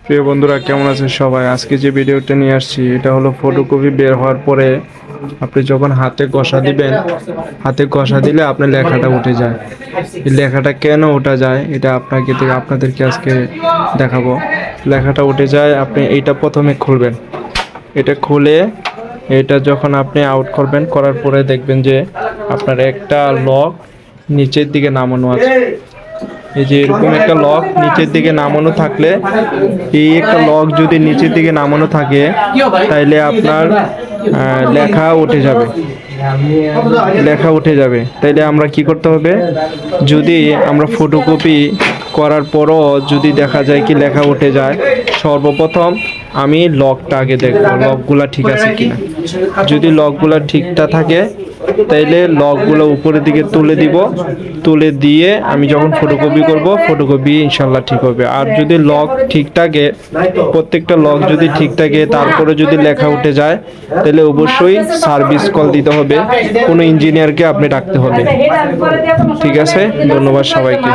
প্রিয় বন্ধুরা, কেমন আছেন সবাই? আজকে যে ভিডিওটা নিয়ে আসছি এটা হলো ফটোকপি বের হওয়ার পরে আপনি যখন হাতে ঘষা দিবেন, হাতে ঘষা দিলে আপনার লেখাটা উঠে যায়। এই লেখাটা কেন ওঠা যায় এটা আপনাদেরকে আজকে দেখাবো। লেখাটা উঠে যায়, আপনি এইটা প্রথমে খুলবেন। এটা খুলে এটা যখন আপনি আউট করবেন, করার পরে দেখবেন যে আপনার একটা লক নিচের দিকে নামানো আছে। এই যে এরকম একটা লক নিচের দিকে নামানো থাকলে, এই একটা লক যদি নিচের দিকে নামানো থাকে তাইলে আপনার লেখা উঠে যাবে। তাইলে আমরা কি করতে হবে? যদি আমরা ফটোকপি করার পরও যদি দেখা যায় কি লেখা উঠে যায়, সর্বপ্রথম আমি লকটা আগে দেখবো লকগুলা ঠিক আছে কিনা। যদি লকগুলা ঠিকঠাক থাকে তাইলে লকগুলো উপরের দিকে তুলে দিব। তুলে দিয়ে আমি যখন ফটোকপি করব, ফটোকপি ইনশাল্লাহ ঠিক হবে। আর যদি লক ঠিক থাকে, প্রত্যেকটা লক যদি ঠিক থাকে তারপরে যদি লেখা উঠে যায় তাহলে অবশ্যই সার্ভিস কল দিতে হবে, কোনো ইঞ্জিনিয়ারকে আপনি ডাকতে হবে। ঠিক আছে, ধন্যবাদ সবাইকে।